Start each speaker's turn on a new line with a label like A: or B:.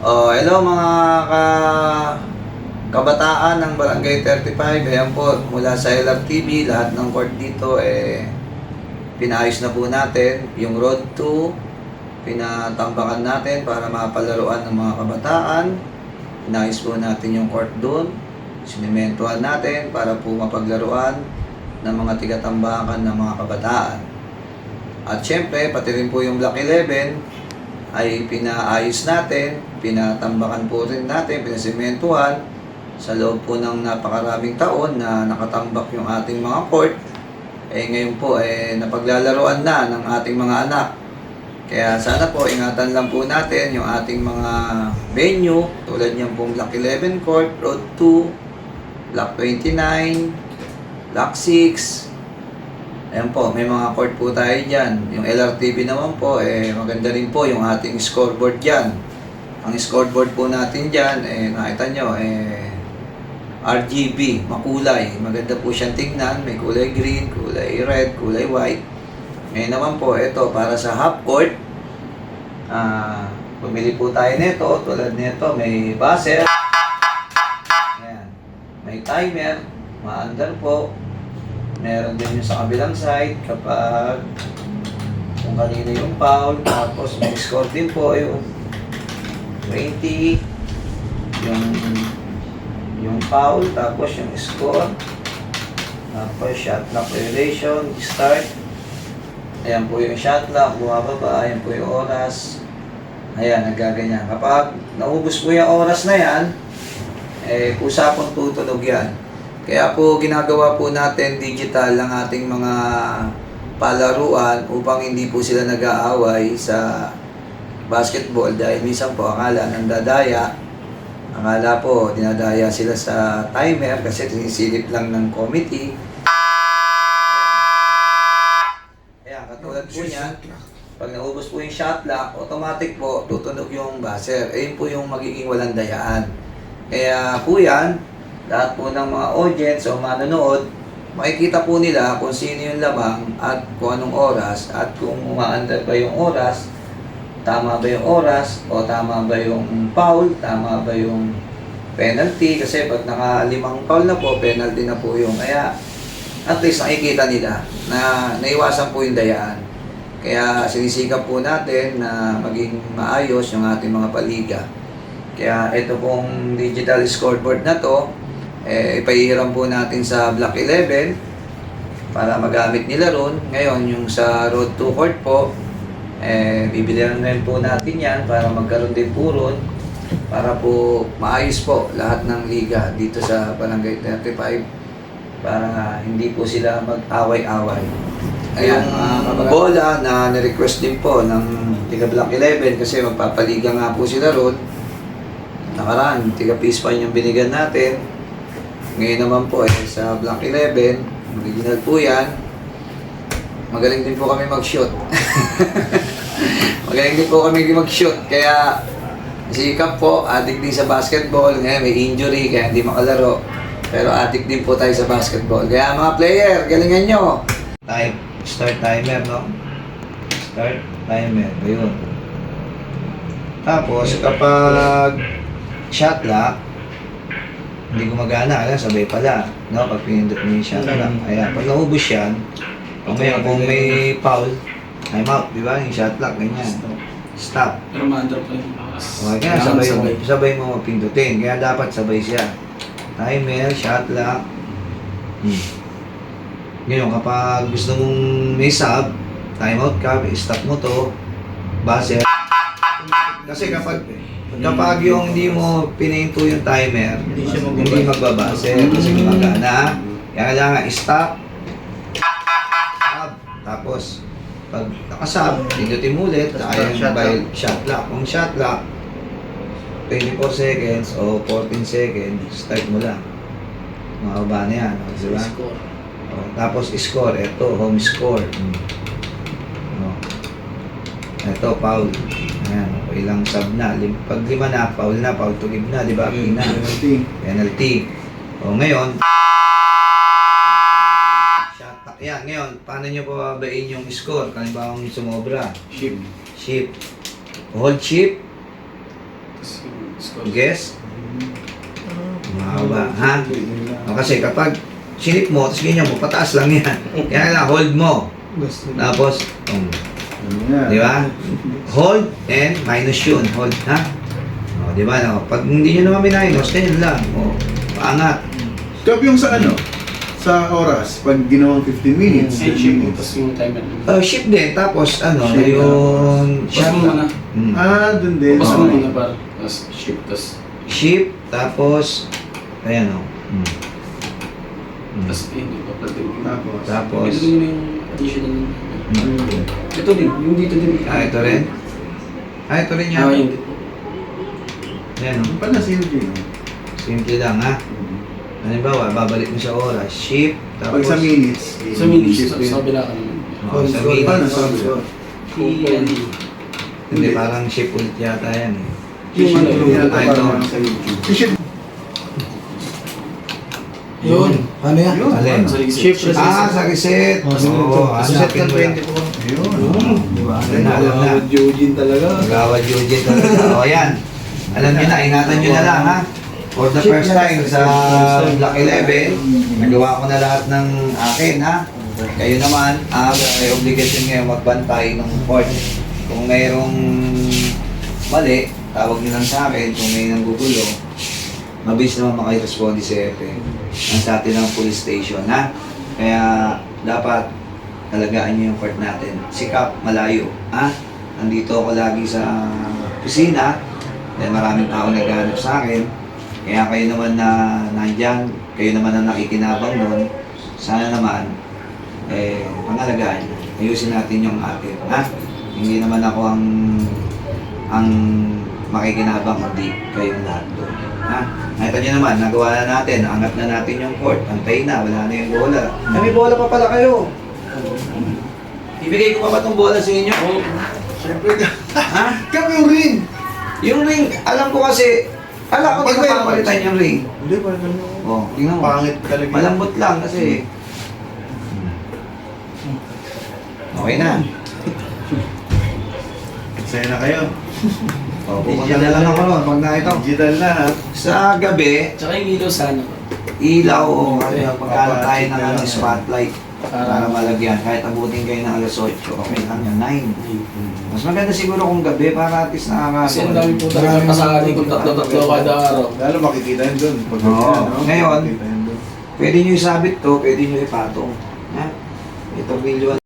A: Oh, hello mga kabataan ng Barangay 35. Ayan po, mula sa LRTV, lahat ng court dito pinaayos na po natin. Yung Road 2, pinatambakan natin para mapalaruan ng mga kabataan. Inayos po natin yung court doon. Sinimentuhan natin para po mapaglaruan ng mga tigatambakan ng mga kabataan. At syempre, pati rin po yung Block 11 ay pinaayos natin, pinatambakan po rin natin, pinasimentuhan sa loob po ng napakaraming taon na nakatambak yung ating mga court. Ngayon po napaglalaroan na ng ating mga anak. Kaya sana po ingatan lang po natin yung ating mga venue tulad niyan pong Block 11 Court, Road 2, Block 29, Block 6. Ayan po, may mga court po tayo dyan. Yung LRTV naman po, maganda rin po yung ating scoreboard dyan. Ang scoreboard po natin dyan, nakita nyo, RGB, makulay. Maganda po siyang tingnan. May kulay green, kulay red, kulay white. Ngayon naman po, ito, para sa half court. Pumili po tayo nito. Tulad nito, may buzzer. Ayan. May timer. Maandar po. Meron din yung sa kabilang side kapag kung kanino yung foul. Tapos may score din po yung 20 yung foul, tapos yung score, tapos shot clock relation, start. Ayan po yung shot clock, bumababa. Ayan po yung oras. Ayan, nagaganyan. Kapag naubos po yung oras na yan, kusapang tutunog yan. Kaya po ginagawa po natin digital ang ating mga palaruan upang hindi po sila nag-aaway sa basketball dahil minsan po akala nandadaya. Akala po dinadaya sila sa timer kasi sinisilip lang ng committee. Ayan, katulad po niyan, pag naubos po yung shot clock, automatic po tutunog yung buzzer. Ayun po yung magiging walang dayaan. Kaya po yan, lahat po ng mga audience o manonood, makikita po nila kung sino yung lamang at kung anong oras at kung umaandar ba yung oras, tama ba yung oras o tama ba yung foul, tama ba yung penalty. Kasi pag naka-5 foul na po, penalty na po yung, kaya at least nakikita nila na naiwasan po yung dayaan. Kaya sinisikap po natin na maging maayos yung ating mga paliga. Kaya ito pong digital scoreboard na to, ipahihiram po natin sa Block 11 para magamit nila ron. Ngayon, yung sa Road 2 Court po, bibilihan rin po natin yan para magkaroon din po ron para po maayos po lahat ng liga dito sa Barangay 35 para hindi po sila mag-away-away. Ayan, bola na nirequest din po ng tiga Block 11 kasi magpapaliga nga po sila ron. Nakaraan, tiga Pispan yung binigyan natin. Ngayon naman po sa Block 11, original po yan. Magaling din po kami mag-shoot. Magaling din po kami mag-shoot. Kaya sikap po, addict din sa basketball. Ngayon may injury kaya hindi makalaro. Pero addict din po tayo sa basketball. Kaya mga player, galingan nyo. Start timer, no? Start timer. Ayun. Tapos kapag shot clock, hindi gumagana, sabay pala, no? Pag pinindot mo yung shot clock. Ayan, pag naubos yan, kung may foul, time out, di ba? Yung shot clock, ganyan. Stop.
B: Pero ma-under pa yung bakas.
A: Okay, sabay mo mapindutin. Kaya dapat sabay siya. Timer, shot clock. Ngayon, kapag gusto mong may sub, time out ka, stop mo to, buzzer. Kasi kapag yung hindi mo pinahinto yung timer, hindi magbabase kasi gumagana. Kaya kailangan stop, tapos pag nakasub, pindutin mo ulit, kaya yung shot clock. Kung shot clock, 24 seconds o 14 seconds, start mo lang. Makaba na yan, diba? Tapos score, ito, home score. Ito, foul. Ayan, ilang sub na. Pag 5 na, foul to give na, di ba? Penalty. O ngayon, shot clock. Yan, ngayon, paano nyo pababain yung score? Kung ba sumobra?
B: Shift.
A: Shift. Hold shift. Guess? Mahaba, ha? O, kasi kapag sinip mo, tapos ganyan mo, pataas lang yan. Kaya na, hold mo. Tapos, di ba? Hold and minus yun. Hold, ha? O, di ba? No? Pag hindi nyo naman minus, ganyan lang. O, paangat.
B: Kap yung sa ano? Sa oras, pag ginawang 15 minutes, 10 minutes.
C: Tapos yung timer.
A: Shift din, tapos ano,
B: Shift.
A: yung
C: Pas mo muna.
B: Dun din.
C: Pas mo
A: Okay.
C: muna par. Tapos shift. Tapos
A: shift, tapos, ayan o.
C: tapos hindi pa pala din.
B: Tapos,
C: Ito din yung additional. Ito din. Yung dito din.
A: Ito rin? Ito rin yan.
C: Yun din.
A: Ayan o.
B: pala si Eugene.
A: Simple lang ha. Halimbawa, babalik mo sa oras, shift,
B: Pag
A: tapos...
B: sa minutes.
C: Sa minutes.
B: shift din.
C: Sa kabila ka naman.
A: Sa
B: Paano
A: minutes.
B: sabi ko?
A: Hindi, parang shift ulit yata yan eh.
C: Yung ano,
B: Yan,
A: Ay,
B: parang
A: no.
B: sa YouTube. Shift.
D: Yun. Ano yan?
B: Yun.
A: Alin?
C: Sa reset.
D: Shift reset.
A: Sa reset.
D: Oh,
A: Oo,
D: Set
A: hanapin
D: ka
A: mo yan.
D: 24.
B: Ayun.
A: Diba? Alam na, alam na.
B: Eugene talaga.
A: Gawad Eugene talaga. O yan. Alam nyo na, ingatan nyo na lang ha. For the first time sa Black 11, nagawa ko na lahat ng akin ha. Kayo naman, may obligasyon ngayon magbantay ng court. Kung mayroong mali, tawag nyo lang sa akin. Kung may nanggugulo, mabilis naman makaresponde si Epe. Ang sa atin ng police station ha. Kaya dapat talagaan nyo yung court natin. Sikap, malayo ha. Nandito ako lagi sa kusina. Dahil maraming tao naghahanap sa akin. Kaya kayo naman na nandyan, kayo naman na nakikinabang doon, sana naman, pangalagaan, ayusin natin yung atin, ha? Hindi naman ako ang makikinabang, kundi kayong lahat doon, ha? Nakita nyo naman, nagawa na natin, angat na natin yung court, antay na, wala na yung bola. May bola pa pala kayo. Ibigay ko pa ba itong bola sa inyo?
B: Siyempre.
A: Ha?
B: Kap yung ring.
A: Yung ring, alam ko kasi, alam ko din mapapalitan yung ring.
B: Hindi, parang ganun.
A: Oh, tingnan mo.
B: Pangit talaga.
A: Malambot lang kasi. Okay na.
B: Saya na kayo.
A: Oh, pupunta na lang ako nun pag nakita ko.
B: Digital na ha.
A: Sa gabi,
C: Tsaka yung ilaw sa ano.
A: ilaw o
C: Okay.
A: pagkano tayo ng ano,
B: Papacheck
A: spotlight para malagyan. Kahit abutin kayo ng alas 8, okay lang yan, 9. Mas maganda siguro kung gabi para at least
C: Kasi ang dami po talaga pasakali kung tatlo-tatlo kada araw.
B: Lalo makikita yun doon. Pag
A: Oo.
B: ganyan, no?
A: Ngayon,
B: Makikita yun doon.
A: Pwede nyo isabit to, pwede nyo ipatong. Ha? Ito video